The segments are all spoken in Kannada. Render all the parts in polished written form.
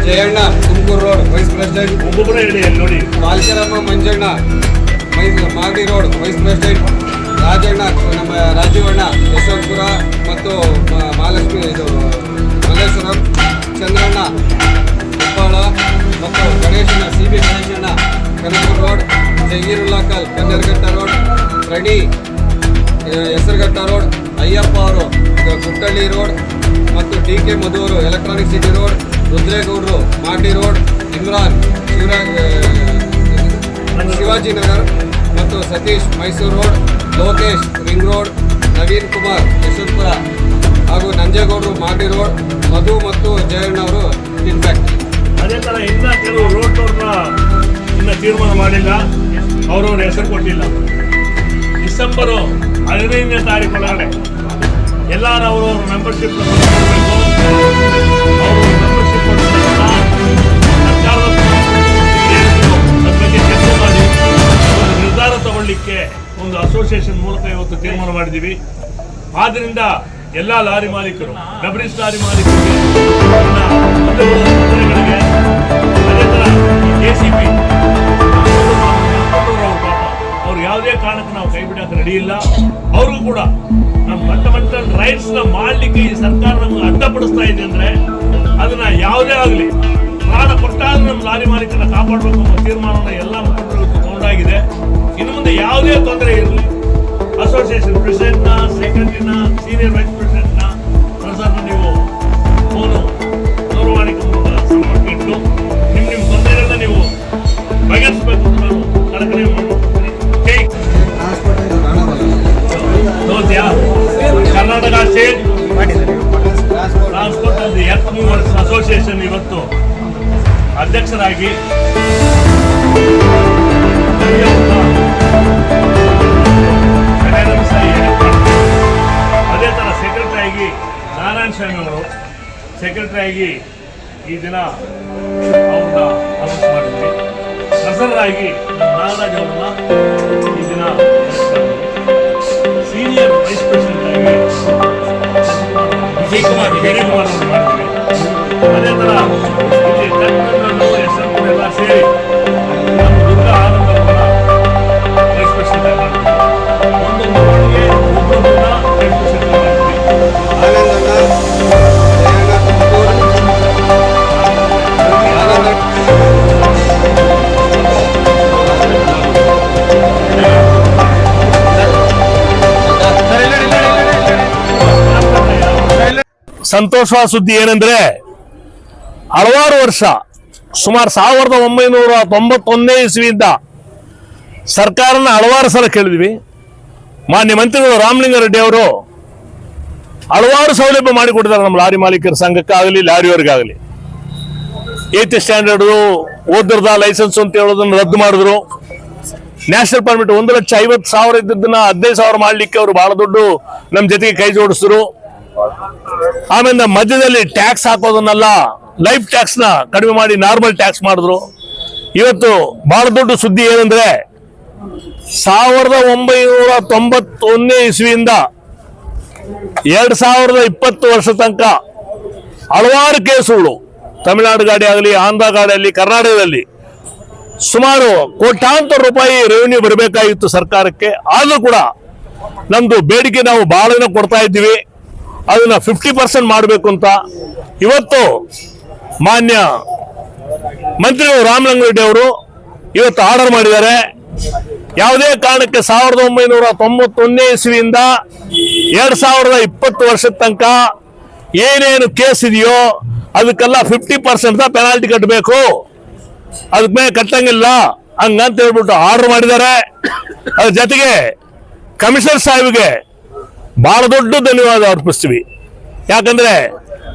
Jayanna Tumakuru road vice president, Balakaramma Manjanna Magadi road vice president, Rajanna ನಮ್ಮ ರಾಜೀವಣ್ಣ ಯಶವಂತಪುರ ಮತ್ತು ಮಹಾಲಕ್ಷ್ಮಿ ಇದು ಮಲ್ಲೇಶ್ವರಂ, ಚಂದ್ರಣ್ಣ ಉಪ್ಪಾಳ ಮತ್ತು ಗಣೇಶಣ್ಣ CB ಗಣೇಶಣ್ಣ ಕನಕಪುರ ರೋಡ್, ಜಗೀರುಲ್ಲಾಕಲ್ ಕನ್ನರ್ಘಟ್ಟ ರೋಡ್, ರಣಿ ಹೆಸರುಘಟ್ಟ ರೋಡ್, ಅಯ್ಯಪ್ಪ ಅವರು ಗುಟ್ಟಳ್ಳಿ ರೋಡ್ ಮತ್ತು DK ಮಧುವರು ಎಲೆಕ್ಟ್ರಾನಿಕ್ ಸಿಟಿ ರೋಡ್, ರುದ್ರೇಗೌಡರು ಮಾಗಡಿ ರೋಡ್, ಇಮ್ರಾನ್ ಶಿವಾಜಿನಗರ್ ಮತ್ತು Satish Mysuru road, Lokesh ring road, Naveen Kumar Yeshwanthpur ಹಾಗೂ ನಂಜೇಗೌಡರು ಮಾಗಡಿ ರೋಡ್, ಮಧು ಮತ್ತು ಜಯಣ್ಣ ಅವರು ಸ್ಟೀಲ್ ಫ್ಯಾಕ್ಟರಿ. ಅದೇ ಥರ ಇನ್ನು ಕೆಲವು ರೋಡ್ನವ್ರನ್ನ ಇನ್ನು ತೀರ್ಮಾನ ಮಾಡಿಲ್ಲ, ಅವರವ್ರ ಹೆಸರು ಕೊಟ್ಟಿಲ್ಲ. ಡಿಸೆಂಬರು 15ನೇ ತಾರೀಕು ಒಳಗಡೆ ಎಲ್ಲರೂ ಅವರವ್ರ ಮೆಂಬರ್ಶಿಪ್ ನಿರ್ಧಾರ ತಗೊಳ್ಳಿಕ್ಕೆ ಒಂದು ಅಸೋಸಿಯೇಷನ್ ಮೂಲಕ ಇವತ್ತು ತೀರ್ಮಾನ ಮಾಡಿದ್ದೀವಿ. ಆದ್ದರಿಂದ ಎಲ್ಲ ಲಾರಿ ಮಾಲೀಕರು, ಡಬ್ರಿಸ್ ಲಾರಿ ಮಾಲೀಕರಿಗೆ, ತೊಂದರೆಗಳಿಗೆ, ಅದೇ ಥರ JCB ಅವ್ರು ಯಾವುದೇ ಕಾರಣಕ್ಕೆ ನಾವು ಕೈ ಬಿಡೋಕೆ ರೆಡಿ ಇಲ್ಲ. ಅವ್ರಿಗೂ ಕೂಡ ನಮ್ಮ ಫಂಡಮೆಂಟಲ್ ರೈಟ್ಸ್ನ ಮಾಡಲಿಕ್ಕೆ ಈ ಸರ್ಕಾರ ನಮ್ಗೆ ಅಡ್ಡಪಡಿಸ್ತಾ ಇದೆ ಅಂದರೆ ಅದನ್ನ ಯಾವುದೇ ಆಗಲಿ ಪ್ರಾಣ ಕೊಟ್ಟಾದ್ರೂ ನಮ್ಮ ಲಾರಿ ಮಾಲೀಕರನ್ನ ಕಾಪಾಡಬೇಕು ಅನ್ನೋ ತೀರ್ಮಾನವನ್ನು ಎಲ್ಲ ಮುಖಂಡರು ತಗೊಂಡಾಗಿದೆ. ಇನ್ನು ಮುಂದೆ ಯಾವುದೇ ತೊಂದರೆ ಇರಲಿ, ಅಸೋಸಿಯೇಷನ್ ಪ್ರೆಸಿಡೆಂಟ್ನ, ಸೆಕ್ರೆಟರಿನ, ಸೀನಿಯರ್ ವೈಸ್ ಪ್ರೆಸಿಡೆಂಟ್ನ ಸರ್ನ ನೀವು ಫೋನು ದೂರವಾಣಿ ಸಂಪರ್ಕ ಇಟ್ಟು ನಿಮ್ಮ ತೊಂದರೆಗಳನ್ನ ನೀವು ಬಗೆಹರಿಸಬೇಕು ಅಂತ ನಾನು ಕಳಕಳಿ Karnataka state transport and earth movers association ಇವತ್ತು ಅಧ್ಯಕ್ಷರಾಗಿ ಅದೇ ಥರ ಸೆಕ್ರೆಟರಿ ಆಗಿ ನಾರಾಯಣ ಸ್ವಾಮಿ ಅವರು ಸೆಕ್ರೆಟರಿ ಆಗಿ ಈ ದಿನ ಅವ್ರನ್ನ ಅನೌನ್ಸ್ ಮಾಡಿದ್ವಿ. ಟ್ರೆಸರರಾಗಿ ನಾಗರಾಜ್ ಅವ್ರನ್ನ ಈ ದಿನ ಸೀನಿಯರ್ ವೈಸ್ ಪ್ರೆಸಿಡೆಂಟ್ ಆಗಿ ವಿಜಯಕುಮಾರ್ ಅವ್ರನ್ನ ಮಾಡಿದ್ವಿ. ಅದೇ ಥರ ಇಲ್ಲಿ ಹೆಸರು ಎಲ್ಲ ಸೇರಿ ನಮ್ಮ ದುರ್ಗಾ ಆನಂದ ಅವರ ವೈಸ್ ಪ್ರೆಸಿಡೆಂಟ್ ಆಗಿ ಮಾಡಿದ್ವಿ. ಒಂದೊಂದು ವಾರ್ಡ್ಗೆ ಒಬ್ಬೊಬ್ಬರನ್ನ ವೈಸ್ ಪ್ರೆಸಿಡೆಂಟ್ ಮಾಡಿದ್ವಿ. ಸಂತೋಷವಾದ ಸುದ್ದಿ ಏನಂದ್ರೆ, ಹಲವಾರು ವರ್ಷ ಸುಮಾರು 1991ನೇ ಇಸ್ವಿಯಿಂದ ಸರ್ಕಾರನ ಹಲವಾರು ಸಲ ಕೇಳಿದ್ವಿ. ಮಾನ್ಯ ಮಂತ್ರಿಗಳು ರಾಮಲಿಂಗಾರೆಡ್ಡಿ ಅವರು ಹಲವಾರು ಸೌಲಭ್ಯ ಮಾಡಿಕೊಟ್ಟಿದ್ದಾರೆ ನಮ್ಮ ಲಾರಿ ಮಾಲೀಕರ ಸಂಘಕ್ಕಾಗಲಿ ಲಾರಿಯವರಿಗಾಗಲಿ. 8th ಸ್ಟ್ಯಾಂಡರ್ಡು ಓದಿರದ ಲೈಸೆನ್ಸ್ ಅಂತ ಹೇಳೋದನ್ನು ರದ್ದು ಮಾಡಿದ್ರು. ನ್ಯಾಷನಲ್ ಪರ್ಮಿಟ್ 1,50,000 ಇದ್ದದನ್ನ 15,000 ಮಾಡಲಿಕ್ಕೆ ಅವರು ಬಹಳ ದೊಡ್ಡ ನಮ್ಮ ಜೊತೆಗೆ ಕೈ ಜೋಡಿಸಿದ್ರು. ಆಮೇಲೆ ಮಧ್ಯದಲ್ಲಿ ಟ್ಯಾಕ್ಸ್ ಹಾಕೋದನ್ನೆಲ್ಲ ಲೈಫ್ ಟ್ಯಾಕ್ಸ್ ನ ಕಡಿಮೆ ಮಾಡಿ ನಾರ್ಮಲ್ ಟ್ಯಾಕ್ಸ್ ಮಾಡಿದ್ರು. ಇವತ್ತು ಬಹಳ ದೊಡ್ಡ ಸುದ್ದಿ ಏನಂದ್ರೆ 1991ನೇ ಇಸ್ವಿಯಿಂದ 2020 ವರ್ಷ ತನಕ ಹಲವಾರು ಕೇಸುಗಳು ತಮಿಳುನಾಡು ಗಾಡಿ ಆಗಲಿ, ಆಂಧ್ರ ಗಾಡಿ ಆಗಲಿ, ಕರ್ನಾಟಕದಲ್ಲಿ ಸುಮಾರು ಕೋಟ್ಯಾಂತರ ರೂಪಾಯಿ ರೆವಿನ್ಯೂ ಬರಬೇಕಾಗಿತ್ತು ಸರ್ಕಾರಕ್ಕೆ. ಆದರೂ ಕೂಡ ನಮ್ದು ಬೇಡಿಕೆ ನಾವು ಬಹಳ ದಿನ ಕೊಡ್ತಾ ಇದ್ದೀವಿ, ಅದನ್ನ 50% ಮಾಡಬೇಕು ಅಂತ ಇವತ್ತು ಮಾನ್ಯ ಮಂತ್ರಿಗಳು ರಾಮಲಿಂಗಾರೆಡ್ಡಿ ಅವರು ಇವತ್ತು ಆರ್ಡರ್ ಮಾಡಿದ್ದಾರೆ. ಯಾವುದೇ ಕಾರಣಕ್ಕೆ 1991ನೇ ಇಸ್ವಿಯಿಂದ 2020 ವರ್ಷದ ತನಕ ಏನೇನು ಕೇಸ್ ಇದೆಯೋ ಅದಕ್ಕೆಲ್ಲ 50% ಪೆನಾಲ್ಟಿ ಕಟ್ಟಬೇಕು, ಅದಕ್ಕೆ ಮೇಲೆ ಕಟ್ಟಂಗಿಲ್ಲ ಹಂಗಂತ ಹೇಳ್ಬಿಟ್ಟು ಆರ್ಡರ್ ಮಾಡಿದ್ದಾರೆ. ಅದ್ರ ಜೊತೆಗೆ ಕಮಿಷನರ್ ಸಾಹೇಬ್ಗೆ ಬಹಳ ದೊಡ್ಡ ಧನ್ಯವಾದ ಅರ್ಪಿಸ್ತೀವಿ. ಯಾಕಂದ್ರೆ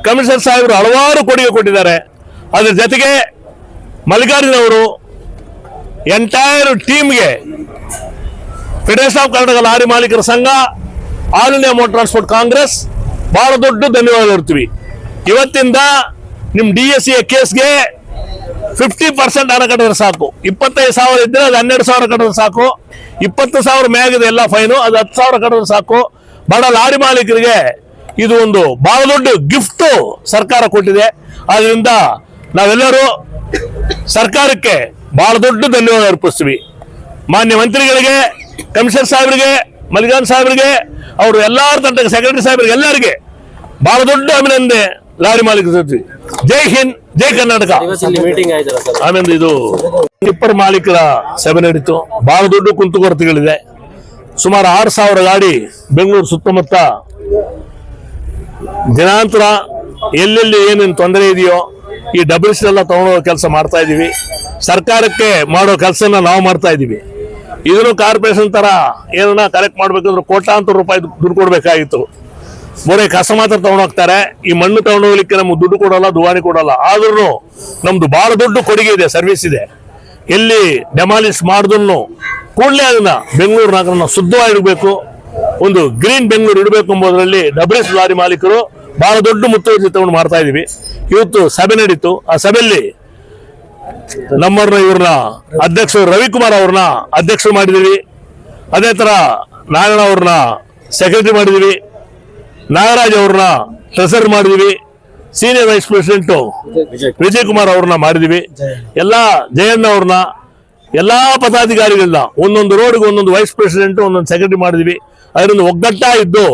ಕಮಿಷನರ್ ಸಾಹೇಬರು ಹಲವಾರು ಕೊಡುಗೆ ಕೊಟ್ಟಿದ್ದಾರೆ. ಅದ್ರ ಜೊತೆಗೆ ಮಲ್ಲಿಕಾರ್ಜುನ ಅವರು ಎಂಟೈರ್ ಟೀಮ್ಗೆ ಫೆಡರೇಷನ್ ಆಫ್ ಕರ್ನಾಟಕ ಲಾರಿ ಮಾಲೀಕರ ಸಂಘ, all India motor transport Congress ಬಹಳ ದೊಡ್ಡ ಧನ್ಯವಾದ ಇರ್ತೀವಿ. ಇವತ್ತಿಂದ ನಿಮ್ಮ DSA ಕೇಸ್ಗೆ 50% ಹಣ ಕಟ್ಟಿದ್ರೆ ಸಾಕು. 25,000 ಇದ್ರೆ ಅದು 12,000 ಕಟ್ಟಿದ್ರೆ ಸಾಕು. 20,000 ಮ್ಯಾಗಿದೆ ಎಲ್ಲ ಫೈನು, ಅದು 10,000 ಕಟ್ಟಿದ್ರೆ ಸಾಕು. ಬಡ ಲಾರಿ ಮಾಲೀಕರಿಗೆ ಇದು ಒಂದು ಬಹಳ ದೊಡ್ಡ ಗಿಫ್ಟ್ ಸರ್ಕಾರ ಕೊಟ್ಟಿದೆ. ಆದ್ರಿಂದ ನಾವೆಲ್ಲರೂ ಸರ್ಕಾರಕ್ಕೆ ಬಹಳ ದೊಡ್ಡ ಧನ್ಯವಾದ ಅರ್ಪಿಸ್ತೀವಿ. ಮಾನ್ಯ ಮಂತ್ರಿಗಳಿಗೆ, ಕಮಿಷನರ್ ಸಾಹೇಬರಿಗೆ, ಮಲ್ಲಿಕಾರ್ಜುನ್ ಸಾಹೇಬರಿಗೆ, ಅವರು ಎಲ್ಲಾರ ತಂಡಕ್ಕೆ, ಸೆಕ್ರೆಟರಿ ಸಾಹೇಬರಿಗೆ, ಎಲ್ಲರಿಗೆ ಬಹಳ ದೊಡ್ಡ ಅಭಿನಂದನೆ ಲಾರಿ ಮಾಲೀಕರು. ಜೈ ಹಿಂದ್, ಜೈ ಕರ್ನಾಟಕ. ಆಮೇಲೆ ಇದು ಟಿಪ್ಪರ್ ಮಾಲೀಕರ ಸಭೆ ನಡೀತು. ಬಹಳ ದೊಡ್ಡ ಕುಂದುಕೊರತೆಗಳಿದೆ. ಸುಮಾರು 6,000 ಗಾಡಿ ಬೆಂಗಳೂರು ಸುತ್ತಮುತ್ತ ದಿನಾಂತರ ಎಲ್ಲೆಲ್ಲಿ ಏನೇನು ತೊಂದರೆ ಇದೆಯೋ ಈ ಡಬಲ್ಸ್ ಎಲ್ಲ ತಗೊಂಡೋ ಕೆಲಸ ಮಾಡ್ತಾ ಇದೀವಿ. ಸರ್ಕಾರಕ್ಕೆ ಮಾಡೋ ಕೆಲಸನ ನಾವು ಮಾಡ್ತಾ ಇದೀವಿ. ಇದನ್ನು ಕಾರ್ಪೊರೇಷನ್ ತರ ಏನನ್ನ ಕರೆಕ್ಟ್ ಮಾಡ್ಬೇಕಂದ್ರೆ ಕೋಟ್ಯಾಂತರ ರೂಪಾಯಿ ದುಡ್ಡು ಕೊಡ್ಬೇಕಾಗಿತ್ತು. ಬರೀ ಕಸ ಮಾತ್ರ ತಗೊಂಡೋಗ್ತಾರೆ. ಈ ಮಣ್ಣು ತಗೊಂಡೋಗ್ಲಿಕ್ಕೆ ನಮ್ಗೆ ದುಡ್ಡು ಕೊಡಲ್ಲ, ದುವಾಣಿ ಕೊಡಲ್ಲ. ಆದ್ರೂ ನಮ್ದು ಬಹಳ ದೊಡ್ಡ ಕೊಡುಗೆ ಇದೆ, ಸರ್ವಿಸ್ ಇದೆ. ಎಲ್ಲಿ ಡೆಮಾಲಿಷ್ ಮಾಡಿದ್ರು ಕೂಡಲೇ ಅದನ್ನ ಬೆಂಗಳೂರು ನಗರನ ಶುದ್ಧವಾಗಿಡಬೇಕು, ಒಂದು ಗ್ರೀನ್ ಬೆಂಗಳೂರು ಇಡಬೇಕು ಎಂಬುದರಲ್ಲಿ ಡಬ್ಲ್ಯೂಎಸ್ ಲಾರಿ ಮಾಲೀಕರು ಬಹಳ ದೊಡ್ಡ ಮುತುವರ್ಜಿ ತಗೊಂಡು ಮಾಡ್ತಾ ಇದೀವಿ. ಇವತ್ತು ಸಭೆ ನಡೀತು. ಆ ಸಭೆಯಲ್ಲಿ ಇವ್ರನ್ನ ಅಧ್ಯಕ್ಷರು ರವಿಕುಮಾರ್ ಅವ್ರನ್ನ ಅಧ್ಯಕ್ಷರು ಮಾಡಿದೀವಿ. ಅದೇ ತರ ನಾರಾಯಣ ಅವ್ರನ್ನ ಸೆಕ್ರೆಟರಿ ಮಾಡಿದೀವಿ. ನಾಗರಾಜ್ ಅವ್ರನ್ನ ಟ್ರೆಸರ್ ಮಾಡಿದೀವಿ. Senior vice president Vijay Kumar ಅವ್ರನ್ನ ಮಾಡಿದೀವಿ. ಎಲ್ಲಾ ಜಯಣ್ಣ ಅವ್ರನ್ನ, ಎಲ್ಲಾ ಪದಾಧಿಕಾರಿಗಳನ್ನ ಒಂದೊಂದು ರೋಡ್ಗೆ ಒಂದೊಂದು ವೈಸ್ ಪ್ರೆಸಿಡೆಂಟ್, ಒಂದೊಂದು ಸೆಕ್ರೆಟರಿ ಮಾಡಿದೀವಿ. ಅದರಿಂದ ಒಗ್ಗಟ್ಟ ಇದ್ದು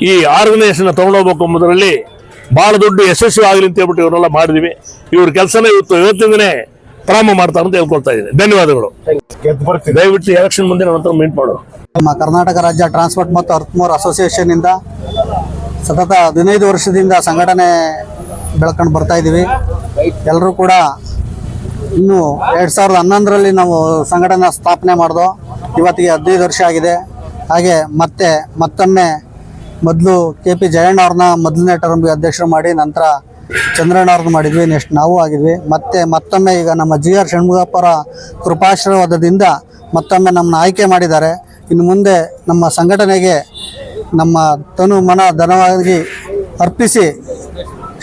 ಈ ಆರ್ಗನೈಸೇಷನ್ ತಗೊಂಡೋಗ್ಬೇಕು ಎಂಬುದರಲ್ಲಿ ಬಹಳ ದೊಡ್ಡ ಯಶಸ್ವಿ ಆಗಲಿ ಅಂತ ಹೇಳ್ಬಿಟ್ಟು ಇವರೆಲ್ಲ ಮಾಡಿದೀವಿ. ಇವ್ರ ಕೆಲಸನ ಇವತ್ತಿಂದನೇ ಪ್ರಾರಂಭ ಮಾಡ್ತಾರೆ ಅಂತ ಹೇಳ್ಕೊಳ್ತಾ ಇದ್ದೀನಿ. ಧನ್ಯವಾದಗಳು. ದಯವಿಟ್ಟು ಎಲೆಕ್ಷನ್ ಮುಂದೆ ನನ್ನ ಹತ್ರ ಮೀಟ್ ಮಾಡು. ನಮ್ಮ ಕರ್ನಾಟಕ ರಾಜ್ಯ ಟ್ರಾನ್ಸ್ಪೋರ್ಟ್ ಮತ್ತು ಅರ್ಥಮೋರ್ ಅಸೋಸಿಯೇಷನ್ ಇಂದ ಸತತ 15 ವರ್ಷದಿಂದ ಸಂಘಟನೆ ಬೆಳ್ಕೊಂಡು ಬರ್ತಾ ಇದ್ದೀವಿ. ಎಲ್ಲರೂ ಕೂಡ ಇನ್ನು 2011ರಲ್ಲಿ ನಾವು ಸಂಘಟನೆ ಸ್ಥಾಪನೆ ಮಾಡಿದೋ, ಇವತ್ತಿಗೆ 15 ವರ್ಷ ಆಗಿದೆ. ಹಾಗೆ ಮತ್ತೊಮ್ಮೆ ಮೊದಲು KP ಜಯಣ್ಣ ಅವ್ರನ್ನ ಮೊದಲನೇ ಟರ್ಮ್ಗೆ ಅಧ್ಯಕ್ಷರು ಮಾಡಿ, ನಂತರ ಚಂದ್ರಣ್ಣ ಅವ್ರನ್ನ ಮಾಡಿದ್ವಿ, ನೆಕ್ಸ್ಟ್ ನಾವು ಆಗಿದ್ವಿ. ಮತ್ತೊಮ್ಮೆ ಈಗ ನಮ್ಮ GR ಷಣ್ಮುಗಪ್ಪರ ಕೃಪಾಶೀರ್ವಾದದಿಂದ ಮತ್ತೊಮ್ಮೆ ನಮ್ಮನ್ನ ಆಯ್ಕೆ ಮಾಡಿದ್ದಾರೆ. ಇನ್ನು ಮುಂದೆ ನಮ್ಮ ಸಂಘಟನೆಗೆ ನಮ್ಮ ತನು ಮನ ಧನವಾಗಿ ಅರ್ಪಿಸಿ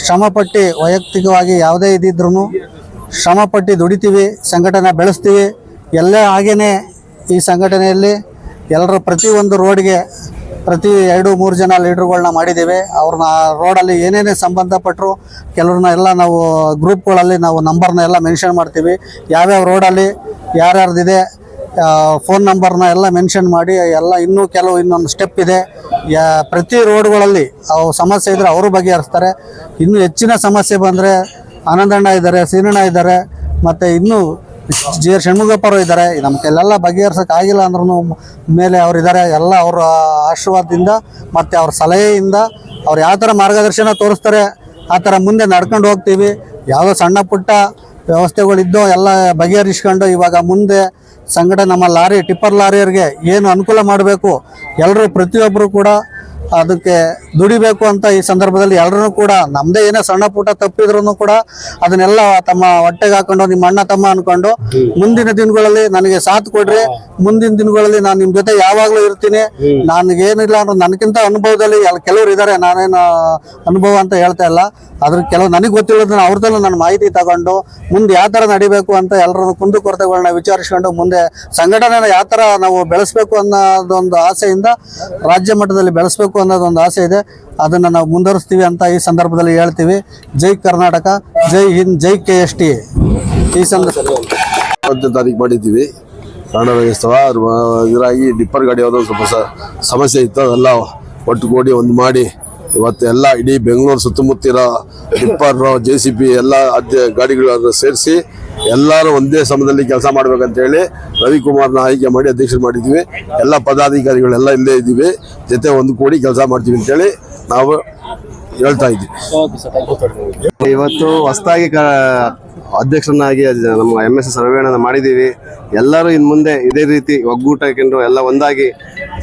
ಶ್ರಮಪಟ್ಟು ವೈಯಕ್ತಿಕವಾಗಿ ಯಾವುದೇ ಇದ್ದಿದ್ರೂ ಶ್ರಮಪಟ್ಟು ದುಡಿತೀವಿ, ಸಂಘಟನೆ ಬೆಳೆಸ್ತೀವಿ. ಎಲ್ಲೇ ಹಾಗೇ ಈ ಸಂಘಟನೆಯಲ್ಲಿ ಎಲ್ಲರೂ ಪ್ರತಿಯೊಂದು ರೋಡ್ಗೆ ಪ್ರತಿ 2-3 ಜನ ಲೀಡ್ರುಗಳನ್ನ ಮಾಡಿದ್ದೇವೆ. ಅವ್ರನ್ನ ರೋಡಲ್ಲಿ ಏನೇನೇ ಸಂಬಂಧಪಟ್ಟರು ಕೆಲವ್ರನ್ನ ಎಲ್ಲ ನಾವು ಗ್ರೂಪ್ಗಳಲ್ಲಿ ನಾವು ನಂಬರ್ನ ಎಲ್ಲ ಮೆನ್ಷನ್ ಮಾಡ್ತೀವಿ. ಯಾವ್ಯಾವ ರೋಡಲ್ಲಿ ಯಾರ್ಯಾರ್ದಿದೆ ಫೋನ್ ನಂಬರ್ನ ಎಲ್ಲ ಮೆನ್ಷನ್ ಮಾಡಿ ಎಲ್ಲ ಇನ್ನೊಂದು ಸ್ಟೆಪ್ ಇದೆ. ಪ್ರತಿ ರೋಡ್ಗಳಲ್ಲಿ ಅವು ಸಮಸ್ಯೆ ಇದ್ದರೆ ಅವರು ಬಗೆಹರಿಸ್ತಾರೆ. ಇನ್ನೂ ಹೆಚ್ಚಿನ ಸಮಸ್ಯೆ ಬಂದರೆ ಆನಂದಣ್ಣ ಇದ್ದಾರೆ, ಸೀನಣ್ಣ ಇದ್ದಾರೆ, ಮತ್ತು ಇನ್ನೂ GR ಷಣ್ಮುಗಪ್ಪರು ಇದ್ದಾರೆ. ನಮ್ಮ ಕೆಲವೆಲ್ಲ ಬಗೆಹರಿಸೋಕ್ಕಾಗಿಲ್ಲ ಅಂದ್ರೂ ಮೇಲೆ ಅವರಿದ್ದಾರೆ. ಎಲ್ಲ ಅವರ ಆಶೀರ್ವಾದದಿಂದ ಮತ್ತು ಅವ್ರ ಸಲಹೆಯಿಂದ ಅವ್ರು ಯಾವ ಥರ ಮಾರ್ಗದರ್ಶನ ತೋರಿಸ್ತಾರೆ ಆ ಥರ ಮುಂದೆ ನಡ್ಕೊಂಡು ಹೋಗ್ತೀವಿ. ಯಾವುದೋ ಸಣ್ಣ ಪುಟ್ಟ ವ್ಯವಸ್ಥೆಗಳಿದ್ದೋ ಎಲ್ಲ ಬಗೆಹರಿಸ್ಕೊಂಡು ಇವಾಗ ಮುಂದೆ ಸಂಘಟನೆ ನಮ್ಮ ಟಿಪ್ಪರ್ ಲಾರಿಯರಿಗೆ ಏನು ಅನುಕೂಲ ಮಾಡಬೇಕು, ಎಲ್ಲರೂ ಪ್ರತಿಯೊಬ್ಬರು ಕೂಡ ಅದಕ್ಕೆ ದುಡಿಬೇಕು ಅಂತ ಈ ಸಂದರ್ಭದಲ್ಲಿ ಎಲ್ಲರೂ ಕೂಡ ನಮ್ಮದೇ ಏನೇ ಸಣ್ಣ ಪುಟ್ಟ ತಪ್ಪಿದ್ರೂ ಕೂಡ ಅದನ್ನೆಲ್ಲ ತಮ್ಮ ಹೊಟ್ಟೆಗೆ ಹಾಕೊಂಡು ನಿಮ್ಮ ಅಣ್ಣ ತಮ್ಮ ಅನ್ಕೊಂಡು ಮುಂದಿನ ದಿನಗಳಲ್ಲಿ ನನಗೆ ಸಾಥ್ ಕೊಡ್ರಿ. ಮುಂದಿನ ದಿನಗಳಲ್ಲಿ ನಾನು ನಿಮ್ಮ ಜೊತೆ ಯಾವಾಗಲೂ ಇರ್ತೀನಿ. ನನಗೇನಿಲ್ಲ ಅಂದ್ರೆ ನನಗಿಂತ ಅನುಭವದಲ್ಲಿ ಕೆಲವರು ಇದ್ದಾರೆ, ನಾನೇನು ಅನುಭವ ಅಂತ ಹೇಳ್ತಾ ಇಲ್ಲ. ಅದ್ರ ಕೆಲವು ನನಗೆ ಗೊತ್ತಿರೋದನ್ನ ಅವ್ರದಲ್ಲೂ ನಾನು ಮಾಹಿತಿ ತಗೊಂಡು ಮುಂದೆ ಯಾವ ಥರ ನಡಿಬೇಕು ಅಂತ ಎಲ್ಲರೂ ಕುಂದುಕೊರತೆಗಳನ್ನ ವಿಚಾರಿಸ್ಕೊಂಡು ಮುಂದೆ ಸಂಘಟನೆನ ಯಾವ ಥರ ನಾವು ಬೆಳೆಸಬೇಕು ಅನ್ನೋದೊಂದು ಆಸೆಯಿಂದ ರಾಜ್ಯ ಮಟ್ಟದಲ್ಲಿ ಬೆಳೆಸಬೇಕು ಅನ್ನೋದೊಂದು ಆಸೆ ಇದೆ. ಅದನ್ನು ನಾವು ಮುಂದುವರಿಸ್ತೀವಿ ಅಂತ ಈ ಸಂದರ್ಭದಲ್ಲಿ ಹೇಳ್ತೀವಿ. ಜೈ ಕರ್ನಾಟಕ, ಜೈ ಹಿಂದ್, ಜೈ KST. ಈ ಸಂದರ್ಭದಲ್ಲಿ 20ನೇ ತಾರೀಕು ಮಾಡಿದ್ದೀವಿ ಕನ್ನಡ ರಾಜ್ಯೋತ್ಸವ. ಇದರಾಗಿ ಡಿಪ್ಪರ್ ಗಾಡಿ ಯಾವುದೋ ಸ್ವಲ್ಪ ಸಮಸ್ಯೆ ಇತ್ತು, ಅದೆಲ್ಲ ಒಟ್ಟುಗೂಡಿ ಒಂದು ಮಾಡಿ ಇವತ್ತು ಎಲ್ಲ ಇಡೀ ಬೆಂಗಳೂರು ಸುತ್ತಮುತ್ತಿರೋ ಡಿಪ್ಪರ್, JCB ಎಲ್ಲ ಗಾಡಿಗಳನ್ನು ಸೇರಿಸಿ ಎಲ್ಲರೂ ಒಂದೇ ಸಮಯದಲ್ಲಿ ಕೆಲಸ ಮಾಡ್ಬೇಕಂತೇಳಿ ರವಿಕುಮಾರ್ನ ಆಯ್ಕೆ ಮಾಡಿ ಅಧ್ಯಕ್ಷರು ಮಾಡಿದ್ವಿ. ಎಲ್ಲ ಪದಾಧಿಕಾರಿಗಳೆಲ್ಲ ಇಲ್ಲೇ ಇದ್ದೀವಿ, ಜೊತೆ ಒಂದು ಕೂಡಿ ಕೆಲಸ ಮಾಡ್ತೀವಿ ಅಂತೇಳಿ ನಾವು ಹೇಳ್ತಾ ಇದ್ದೀವಿ. ಇವತ್ತು ಹೊಸದಾಗಿ ಅಧ್ಯಕ್ಷರನ್ನಾಗಿ ನಮ್ಮ MSS ರವಿಯಣ್ಣ ಮಾಡಿದ್ದೀವಿ. ಎಲ್ಲರೂ ಇನ್ನು ಮುಂದೆ ಇದೇ ರೀತಿ ಒಗ್ಗೂಟ ಹಾಕೊಂಡು ಎಲ್ಲ ಒಂದಾಗಿ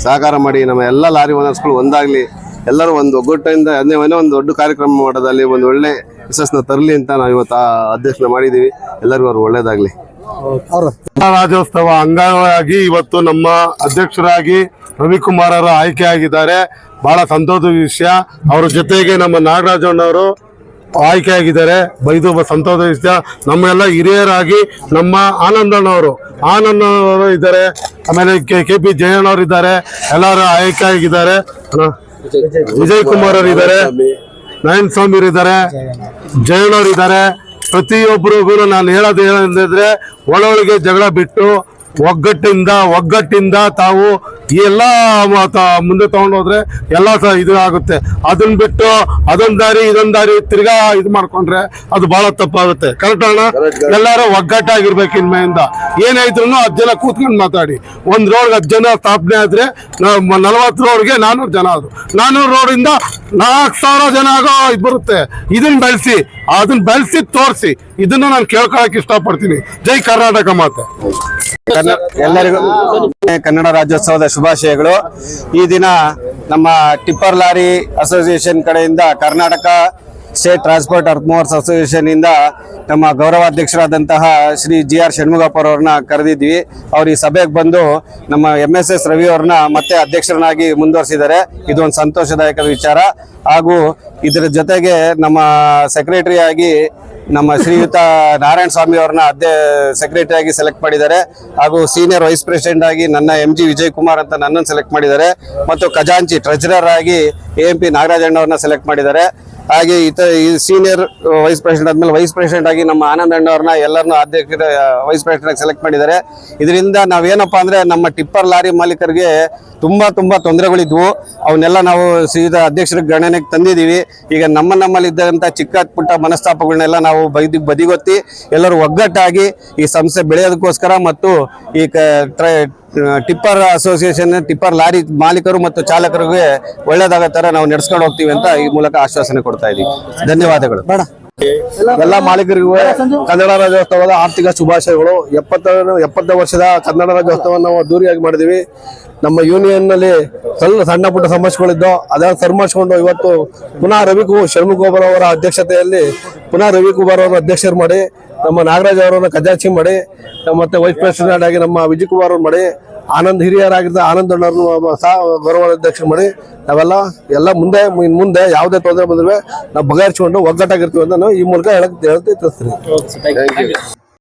ಸಹಕಾರ ಮಾಡಿ ನಮ್ಮ ಎಲ್ಲ ಲಾರಿ ಓನರ್ಸ್ಗಳು ಒಂದಾಗಲಿ, ಎಲ್ಲರೂ ಒಂದು ಒಗ್ಗಟ್ಟಿಂದ ಏನೋ ಒಂದು ದೊಡ್ಡ ಕಾರ್ಯಕ್ರಮ ಮಾಡೋದಲ್ಲಿ ಒಂದು ಒಳ್ಳೆ ಯಶಸ್ಸನ್ನ ತರಲಿ ಅಂತ ನಾವು ಇವತ್ತು ಅಧ್ಯಕ್ಷನ ಮಾಡಿದ್ದೀವಿ. ಎಲ್ಲರಿಗೂ ಅವ್ರು ಒಳ್ಳೇದಾಗಲಿ. ರಾಜ್ಯೋತ್ಸವ ಅಂಗವಾಗಿ ಇವತ್ತು ನಮ್ಮ ಅಧ್ಯಕ್ಷರಾಗಿ ರವಿಕುಮಾರರು ಆಯ್ಕೆ ಆಗಿದ್ದಾರೆ. ಬಹಳ ಸಂತೋಷದ ವಿಷಯ. ಅವರ ಜೊತೆಗೆ ನಮ್ಮ ನಾಗರಾಜಣ್ಣವರು ಆಯ್ಕೆಯಾಗಿದ್ದಾರೆ. ಇದು ಸಂತೋಷ ವಿಷಯ. ನಮ್ಮೆಲ್ಲ ಹಿರಿಯರಾಗಿ ನಮ್ಮ ಆನಂದಣ್ಣವರು ಇದ್ದಾರೆ, ಆಮೇಲೆ KP ಜಯಣ್ಣವ್ರು ಇದ್ದಾರೆ, ಎಲ್ಲರೂ ಆಯ್ಕೆ ಆಗಿದ್ದಾರೆ. ವಿಜಯ್ ಕುಮಾರ್ ಅವರು ಇದ್ದಾರೆ, ನಾರಾಯಣ ಸ್ವಾಮಿ ಇದ್ದಾರೆ, ಜಯಣ್ಣವ್ರು ಇದ್ದಾರೆ. ಪ್ರತಿಯೊಬ್ಬರಿಗೂ ನಾನು ಹೇಳೋದು ಏನಂದ್ರೆ ಒಳೊಳಗೆ ಜಗಳ ಬಿಟ್ಟು ಒಗ್ಗಟ್ಟಿಂದ ತಾವು ಎಲ್ಲ ಮುಂದೆ ತಗೊಂಡೋದ್ರೆ ಎಲ್ಲ ಇದು ಆಗುತ್ತೆ. ಅದನ್ನ ಬಿಟ್ಟು ಅದೊಂದ್ ದಾರಿ ತಿರ್ಗಾ ಇದು ಮಾಡ್ಕೊಂಡ್ರೆ ಅದು ಬಹಳ ತಪ್ಪಾಗುತ್ತೆ. ಕರೆಕ್ಟ್ ಅಣ್ಣ? ಎಲ್ಲಾರು ಒಗ್ಗಟ್ಟಾಗಿರ್ಬೇಕು. ಇನ್ಮೆಯಿಂದ ಏನಾಯ್ತು 10 ಜನ ಕೂತ್ಕೊಂಡು ಮಾತಾಡಿ. ಒಂದ್ ರೋಡ್ 10 ಜನ ಸ್ಥಾಪನೆ ಆದ್ರೆ 40 ರೋಡ್ಗೆ 400 ಜನ ಆದ್ರು. 400 ರೋಡಿಂದ 4000 ಜನ ಆಗೋ ಇದು ಬರುತ್ತೆ. ಅದನ್ನ ಬೆಳೆಸಿ ತೋರಿಸಿ. ಇದನ್ನ ನಾನು ಕೇಳ್ಕೊಳಕ್ ಇಷ್ಟಪಡ್ತೀನಿ. ಜೈ ಕರ್ನಾಟಕ ಮಾತೆ. ಎಲ್ಲರಿಗೂ ಕನ್ನಡ ರಾಜ್ಯೋತ್ಸವದ ಶುಭಾಶಯಗಳು. ಈ ದಿನ ನಮ್ಮ ಟಿಪ್ಪರ್ ಲಾರಿ ಅಸೋಸಿಯೇಷನ್ ಕಡೆಯಿಂದ Karnataka state transport earth movers association ಇಂದ ನಮ್ಮ ಗೌರವಾಧ್ಯಕ್ಷರಾದಂತಹ ಶ್ರೀ GR ಷಣ್ಮುಗಪ್ಪ ಅವರನ್ನ ಕರೆದಿದ್ವಿ. ಅವ್ರು ಈ ಸಭೆಗೆ ಬಂದು ನಮ್ಮ MSS ರವಿ ಅವ್ರನ್ನ ಮತ್ತೆ ಅಧ್ಯಕ್ಷರನ್ನಾಗಿ ಮುಂದುವರಿಸಿದ್ದಾರೆ. ಇದು ಒಂದು ಸಂತೋಷದಾಯಕ ವಿಚಾರ. ಹಾಗೂ ಇದರ ಜೊತೆಗೆ ನಮ್ಮ ಸೆಕ್ರೆಟರಿ ಆಗಿ ನಮ್ಮ ಶ್ರೀಯುತ ನಾರಾಯಣ ಸ್ವಾಮಿ ಅವ್ರನ್ನ ಸೆಕ್ರೆಟರಿ ಆಗಿ ಸೆಲೆಕ್ಟ್ ಮಾಡಿದ್ದಾರೆ. ಹಾಗೂ ಸೀನಿಯರ್ ವೈಸ್ ಪ್ರೆಸಿಡೆಂಟ್ ಆಗಿ ನನ್ನ MG ವಿಜಯ್ ಕುಮಾರ್ ಅಂತ ನನ್ನನ್ನು ಸೆಲೆಕ್ಟ್ ಮಾಡಿದ್ದಾರೆ. ಮತ್ತು ಖಜಾಂಚಿ ಟ್ರೆಜರರ್ ಆಗಿ AMP ನಾಗರಾಜಣ್ಣ ಅವ್ರನ್ನ ಸೆಲೆಕ್ಟ್ ಮಾಡಿದ್ದಾರೆ. ಹಾಗೆ ಈ ಸೀನಿಯರ್ ವೈಸ್ ಪ್ರೆಸಿಡೆಂಟ್ ಆದ್ಮೇಲೆ ವೈಸ್ ಪ್ರೆಸಿಡೆಂಟ್ ಆಗಿ ನಮ್ಮ ಆನಂದಣ್ಣ ಅವ್ರನ್ನ ಎಲ್ಲರನ್ನೂ ಅಧ್ಯಕ್ಷರ ವೈಸ್ ಪ್ರೆಸಿಡೆಂಟ್ ಆಗಿ ಸೆಲೆಕ್ಟ್ ಮಾಡಿದ್ದಾರೆ. ಇದರಿಂದ ನಾವೇನಪ್ಪಾ ಅಂದ್ರೆ ನಮ್ಮ ಟಿಪ್ಪರ್ ಲಾರಿ ಮಾಲೀಕರಿಗೆ ತುಂಬಾ ತೊಂದರೆಗಳಿದ್ವು. ಅವನ್ನೆಲ್ಲ ನಾವು ಸೀದಾ ಅಧ್ಯಕ್ಷರ ಗಣನೆಗೆ ತಂದಿದ್ದೀವಿ. ಈಗ ನಮ್ಮಲ್ಲಿ ಇದ್ದಂಥ ಚಿಕ್ಕ ಪುಟ್ಟ ಮನಸ್ತಾಪಗಳನ್ನೆಲ್ಲ ನಾವು ಬದಿಗೊತ್ತಿ ಎಲ್ಲರೂ ಒಗ್ಗಟ್ಟಾಗಿ ಈ ಸಂಸ್ಥೆ ಬೆಳೆಯೋದಕ್ಕೋಸ್ಕರ ಮತ್ತು ಈ ಟಿಪ್ಪರ್ ಅಸೋಸಿಯೇಷನ್ ಟಿಪ್ಪರ್ ಲಾರಿ ಮಾಲೀಕರು ಮತ್ತು ಚಾಲಕರಿಗೆ ಒಳ್ಳೇದಾಗೋ ಥರ ನಾವು ನಡೆಸ್ಕೊಂಡು ಹೋಗ್ತೀವಿ ಅಂತ ಈ ಮೂಲಕ ಆಶ್ವಾಸನೆ ಕೊಡ್ತಾ ಇದ್ದೀವಿ. ಧನ್ಯವಾದಗಳು. ಎಲ್ಲ ಮಾಲೀಕರಿಗೂ ಕನ್ನಡ ರಾಜ್ಯೋತ್ಸವದ ಆರ್ಥಿಕ ಶುಭಾಶಯಗಳು. 70ನೇ ವರ್ಷದ ಕನ್ನಡ ರಾಜ್ಯೋತ್ಸವವನ್ನು ನಾವು ಅದ್ದೂರಿಯಾಗಿ ಮಾಡಿದೀವಿ. ನಮ್ಮ ಯೂನಿಯನ್ ನಲ್ಲಿ ಸಣ್ಣ ಪುಟ್ಟ ಸಮಸ್ಯೆಗಳಿದ್ದು ಅದನ್ನು ಸರಿಮಾಡಿಸಿಕೊಂಡು ಇವತ್ತು ಪುನಃ ಷಣ್ಮುಗಪ್ಪ ಅವರ ಅಧ್ಯಕ್ಷತೆಯಲ್ಲಿ ಪುನಃ ರವಿಕುಮಾರ್ ಅವರ ಅಧ್ಯಕ್ಷರು ಮಾಡಿ, ನಮ್ಮ ನಾಗರಾಜ್ ಅವರನ್ನ ಖಜಾಂಚಿ ಮಾಡಿ, ಮತ್ತೆ ವೈಸ್ ಪ್ರೆಸಿಡೆಂಟ್ ಆಗಿ ನಮ್ಮ ವಿಜಯ್ ಕುಮಾರ್ ಅವ್ರು ಮಾಡಿ, ಹಿರಿಯರಾಗಿದ್ದ ಆನಂದಣ್ಣವ್ರನ್ನು ಸಹ ಗೌರವಾಧ್ಯಕ್ಷರು ಮಾಡಿ ನಾವೆಲ್ಲ ಮುಂದೆ ಯಾವುದೇ ತೊಂದರೆ ಬಂದ್ರೆ ನಾವು ಬಗೆಹರಿಸಿಕೊಂಡು ಒಗ್ಗಟ್ಟಾಗಿರ್ತೀವಿ ಅಂತ ನಾವು ಈ ಮೂಲಕ ಹೇಳ್ತೀನಿ.